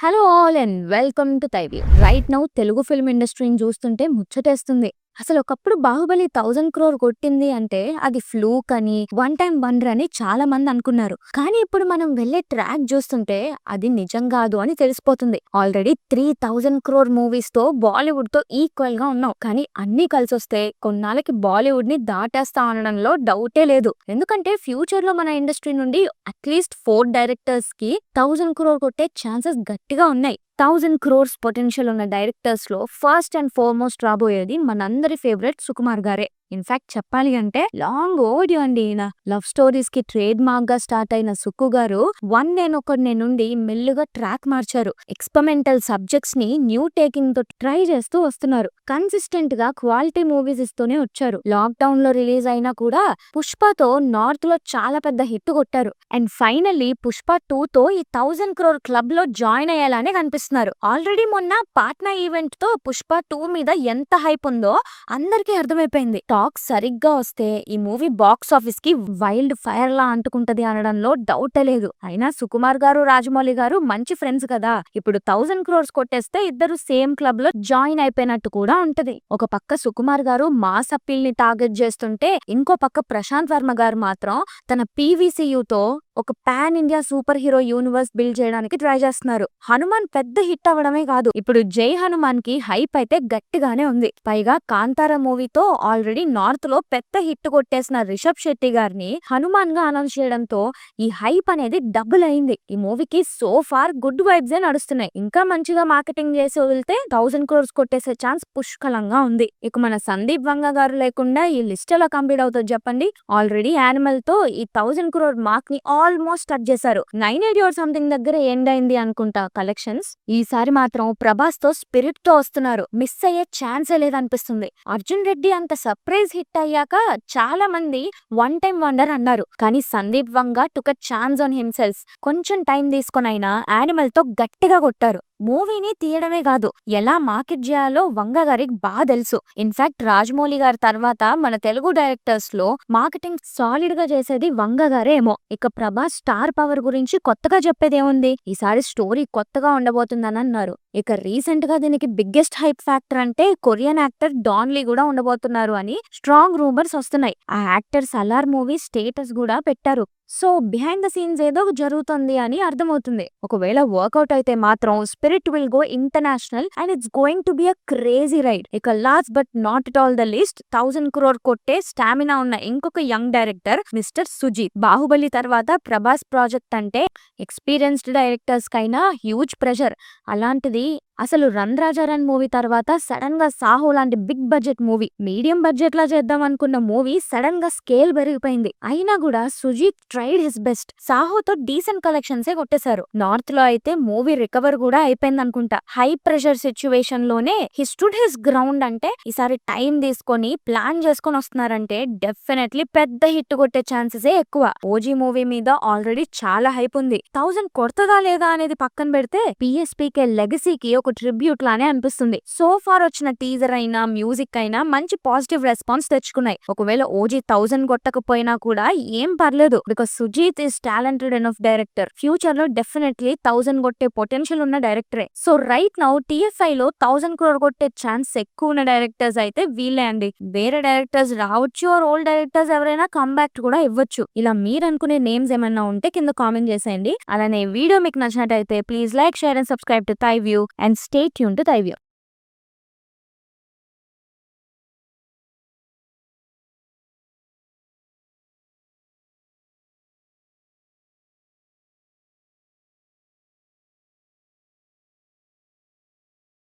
Hello all and welcome to తైవ్యూ. Right now Telugu film ఇండస్ట్రీని చూస్తుంటే ముచ్చటేస్తుంది. అసలు ఒకప్పుడు 'బాహుబలి' 1000 క్రోర్ కొట్టింది అంటే అది ఫ్లూక్ అని, వన్ టైమ్ వండర్ అని చాలా మంది అనుకున్నారు. కానీ ఇప్పుడు మనం వెళ్ళే ట్రాక్ చూస్తుంటే అది నిజం కాదు అని తెలిసిపోతుంది. ఆల్రెడీ 3000 క్రోర్ మూవీస్ తో బాలీవుడ్ తో ఈక్వల్ గా ఉన్నాం. కానీ అన్ని కలిసొస్తే కొన్నాళ్ళకి బాలీవుడ్ ని దాటేస్తా అనడంలో డౌటే లేదు. ఎందుకంటే ఫ్యూచర్ లో మన ఇండస్ట్రీ నుండి అట్లీస్ట్ 4 డైరెక్టర్స్ కి 1000 క్రోర్ కొట్టే ఛాన్సెస్ గట్టిగా ఉన్నాయి. 1000 క్రోర్స్ పొటెన్షియల్ ఉన్న డైరెక్టర్స్ లో ఫస్ట్ అండ్ ఫార్మోస్ట్ రాబోయేది మనందరి ఫేవరెట్ సుకుమార్ గారే. ఇన్ఫాక్ట్ చెప్పాలి అంటే లాంగ్ ఓడియో అండి ఈయన. లవ్ స్టోరీస్ కి ట్రేడ్ మార్క్ గా స్టార్ట్ అయిన సుక్కు గారు వన్ నేనొకడినే నుండి మెల్లుగా ట్రాక్ మార్చారు. ఎక్స్పెరిమెంటల్ సబ్జెక్ట్స్ ని న్యూ టేకింగ్ తో ట్రై చేస్తూ వస్తున్నారు. కన్సిస్టెంట్ గా క్వాలిటీ మూవీస్ ఇస్తూనే వచ్చారు. లాక్ డౌన్ లో రిలీజ్ అయినా కూడా పుష్పతో నార్త్ లో చాలా పెద్ద హిట్ కొట్టారు. అండ్ ఫైనల్లీ పుష్ప 2 తో ఈ 1000 క్రోర్ క్లబ్ లో జాయిన్ అయ్యేలానే కనిపిస్తున్నారు. ఆల్రెడీ మొన్న పాట్నా ఈవెంట్ తో పుష్ప 2 మీద ఎంత హైప్ ఉందో అందరికీ అర్థమైపోయింది. టాక్ సరిగ్గా వస్తే ఈ మూవీ బాక్స్ ఆఫీస్ కి వైల్డ్ ఫైర్ లా అంటుకుంటది అనడంలో డౌటే లేదు. అయినా సుకుమార్ గారు రాజమౌళి గారు మంచి ఫ్రెండ్స్ కదా, ఇప్పుడు 1000 క్రోర్స్ కొట్టేస్తే ఇద్దరు సేమ్ క్లబ్ లో జాయిన్ అయిపోయినట్టు కూడా ఉంటది. ఒక పక్క సుకుమార్ గారు మాస్ అప్పీల్ ని టార్గెట్ చేస్తుంటే, ఇంకో పక్క ప్రశాంత్ వర్మ గారు మాత్రం తన PVCU తో ఒక pan India super hero universe build చేయడానికి ట్రై చేస్తున్నారు. హనుమాన్ పెద్ద హిట్ అవ్వడమే కాదు, ఇప్పుడు జై హనుమాన్ కి హైప్ అయితే గట్టిగానే ఉంది. పైగా కాంతారా మూవీతో ఆల్రెడీ నార్త్ లో పెద్ద హిట్ కొట్టేసిన రిషబ్ శెట్టి గారిని హనుమాన్ గా అనౌన్స్ చేయడంతో ఈ హైప్ అనేది డబుల్ అయింది. ఈ మూవీకి సో ఫార్ గుడ్ వైబ్స్ ఏ నడుస్తున్నాయి. ఇంకా మంచిగా మార్కెటింగ్ చేసి వదిలితే 1000 క్రోర్స్ కొట్టేసే ఛాన్స్ పుష్కలంగా ఉంది. ఇక మన సందీప్ వంగ గారు లేకుండా ఈ లిస్ట్ ఎలా కంప్లీట్ అవుతుంది చెప్పండి. ఆల్రెడీ యానిమల్ తో ఈ 1000 క్రోర్ మార్క్ ని ఆల్మోస్ట్ టచ్ చేశారు. 980 or సంథింగ్ దగ్గర ఎండ్ అయింది అనుకుంటా కలెక్షన్స్. ఈసారి మాత్రం ప్రభాస్ తో స్పిరిట్ తో వస్తున్నారు. మిస్ అయ్యే ఛాన్సే లేదనిపిస్తుంది. అర్జున్ రెడ్డి అంత సర్ప్రైజ్ హిట్ అయ్యాక చాలా మంది వన్ టైమ్ వండర్ అన్నారు. కానీ సందీప్ వంగ టుక్ అ ఛాన్స్ ఆన్ హిమ్సెల్ఫ్. కొంచెం టైం తీసుకొనైనా యానిమల్ తో గట్టిగా కొట్టారు. మూవీని తీయడమే కాదు, ఎలా మార్కెట్ చేయాలో వంగ గారికి బాగా తెలుసు. ఇన్ఫాక్ట్ రాజమౌళి గారి తర్వాత మన తెలుగు డైరెక్టర్స్ లో మార్కెటింగ్ సాలిడ్ గా చేసేది వంగ గారే ఏమో. ఇక ప్రభాస్ స్టార్ పవర్ గురించి కొత్తగా చెప్పేదేముంది, ఈసారి స్టోరీ కొత్తగా ఉండబోతుందని అన్నారు. ఇక రీసెంట్ గా దీనికి బిగ్గెస్ట్ హైప్ ఫ్యాక్టర్ అంటే కొరియన్ యాక్టర్ డాన్ లీ కూడా ఉండబోతున్నారు అని స్ట్రాంగ్ రూమర్స్ వస్తున్నాయి. ఆ యాక్టర్ సలార్ మూవీ స్టేటస్ కూడా పెట్టారు. సో బిహైండ్ ద సీన్స్ ఏదో జరుగుతుంది అని అర్థమవుతుంది. ఒకవేళ వర్కౌట్ అయితే మాత్రం Spirit will go international and it's going to be a crazy ride. ఇక last but not at all the list, 1000 crore కొట్టే స్టామినా ఉన్న ఇంకొక young director mister Sujeeth. Baahubali తర్వాత ప్రభాస్ ప్రాజెక్ట్ అంటే ఎక్స్పీరియన్స్డ్ డైరెక్టర్స్ కైనా హ్యూజ్ ప్రెషర్. అలాంటిది అసలు రన్ రాజా రన్ మూవీ తర్వాత సడన్ గా సాహో లాంటి big budget movie, medium budget లా చేద్దాం అనుకున్న మూవీ సడన్ గా స్కేల్ పెరిగిపోయింది. అయినా కూడా సుజీత్ ట్రైడ్ హిస్ బెస్ట్. సాహోతో డీసెంట్ కలెక్షన్స్ కొట్టేశారు. నార్త్ లో అయితే మూవీ రికవర్ కూడా అయిపోయింది అనుకుంటా. హై ప్రెషర్ సిచ్యువేషన్ లోనే హి స్టూడ్ హిస్ గ్రౌండ్. అంటే ఈసారి టైం తీసుకొని ప్లాన్ చేసుకొని వస్తున్నారంటే డెఫినెట్లీ పెద్ద హిట్ కొట్టే ఛాన్సెస్ ఎక్కువ. ఓజీ మూవీ మీద ఆల్రెడీ చాలా హైప్ ఉంది. 1000 కొడతదా లేదా అనేది పక్కన పెడితే PSPK లెగసీకి ఒక ట్రిబ్యూట్ లానే అనిపిస్తుంది. సో ఫార్ వచ్చిన టీజర్ అయినా మ్యూజిక్ అయినా మంచి పాజిటివ్ రెస్పాన్స్ తెచ్చుకున్నాయి. ఒకవేళ ఓజీ 1000 కొట్టకపోయినా కూడా ఏం పర్లేదు, because Sujeeth is talented enough director. Future లో డెఫినెట్లీ 1000 కొట్టే పొటెన్షియల్ ఉన్న డైరెక్టరే. సో రైట్ నౌ TFI లో 1000 క్రోర్ కొట్టే ఛాన్స్ ఎక్కువ ఉన్న డైరెక్టర్స్ అయితే వీళ్ళే అండి. వేరే డైరెక్టర్స్ రావచ్చు, ఆర్ ఓల్డ్ డైరెక్టర్స్ ఎవరైనా కంబ్యాక్ కూడా ఇవ్వచ్చు. ఇలా మీరు అనుకునే నేమ్స్ ఏమైనా ఉంటే కింద కామెంట్ చేసేయండి. అలానే వీడియో మీకు నచ్చినట్టయితే please like, share and subscribe to తైవ్యూ and stay tuned to Thyview.